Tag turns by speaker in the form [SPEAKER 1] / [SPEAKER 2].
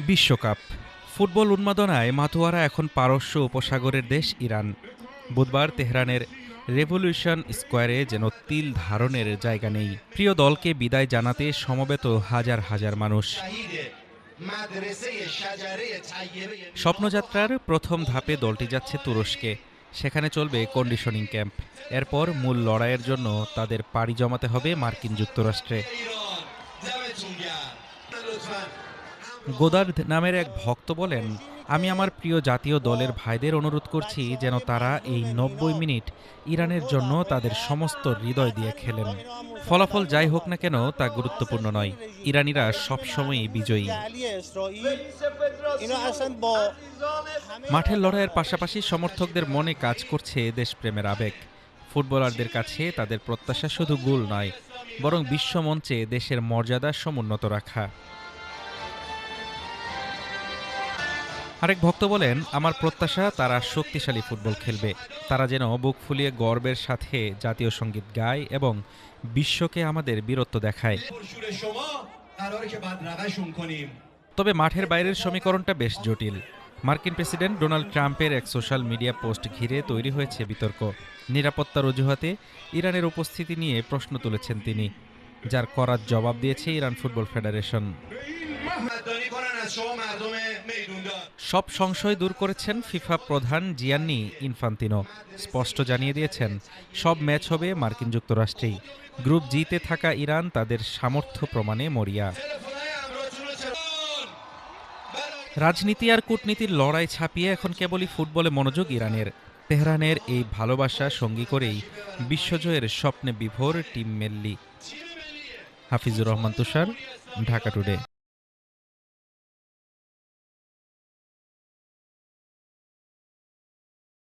[SPEAKER 1] বিশ্বকাপ ফুটবল উন্মাদনায় মাতোয়ারা এখন পারস্য উপসাগরের দেশ ইরান। বুধবার তেহরানের রেভলিউশন স্কোয়ারে যেন তিল ধারণের জায়গা নেই। প্রিয় দলকে বিদায় জানাতে সমবেত হাজার হাজার মানুষ। স্বপ্নযাত্রার প্রথম ধাপে দলটি যাচ্ছে তুরস্কে। সেখানে চলবে কন্ডিশনিং ক্যাম্প। এরপর মূল লড়াইয়ের জন্য তাদের পাড়ি জমাতে হবে মার্কিন যুক্তরাষ্ট্রে। গোদার্দ নামের এক ভক্ত বলেন, আমি আমার প্রিয় জাতীয় দলের ভাইদের অনুরোধ করছি যেন তারা এই ৯০ মিনিট ইরানের জন্য তাদের সমস্ত হৃদয় দিয়ে খেলেন। ফলাফল যাই হোক না কেন তা গুরুত্বপূর্ণ নয়, ইরানিরা সবসময়ই বিজয়ী। মাঠের লড়াইয়ের পাশাপাশি সমর্থকদের মনে কাজ করছে দেশপ্রেমের আবেগ। ফুটবলারদের কাছে তাদের প্রত্যাশা শুধু গোল নয়, বরং বিশ্বমঞ্চে দেশের মর্যাদা সমুন্নত রাখা। আরেক ভক্ত বলেন, আমার প্রত্যাশা তারা শক্তিশালী ফুটবল খেলবে। তারা যেন বুক ফুলিয়ে গর্বের সাথে জাতীয় সঙ্গীত গায় এবং বিশ্বকে আমাদের বীরত্ব দেখায়। তবে মাঠের বাইরের সমীকরণটা বেশ জটিল। মার্কিন প্রেসিডেন্ট ডোনাল্ড ট্রাম্পের এক সোশ্যাল মিডিয়া পোস্ট ঘিরে তৈরি হয়েছে বিতর্ক। নিরাপত্তার অজুহাতে ইরানের উপস্থিতি নিয়ে প্রশ্ন তুলেছেন তিনি, যার করার জবাব দিয়েছে ইরান ফুটবল ফেডারেশন। সব সংশয় দূর করেছেন ফিফা প্রধান জিয়ান্নি ইনফান্তিনো। স্পষ্ট জানিয়ে দিয়েছেন, সব ম্যাচ হবে মার্কিন যুক্তরাষ্ট্রেই। গ্রুপ জিতে থাকা ইরান তাদের সামর্থ্য প্রমাণে মরিয়া। রাজনীতি আর কূটনীতির লড়াই ছাপিয়ে এখন কেবলই ফুটবলে মনোযোগ ইরানের। তেহরানের এই ভালোবাসা সঙ্গী করেই বিশ্বজয়ের স্বপ্নে বিভোর টিম মেল্লি। হাফিজুর রহমান তুষার, ঢাকা টুডে।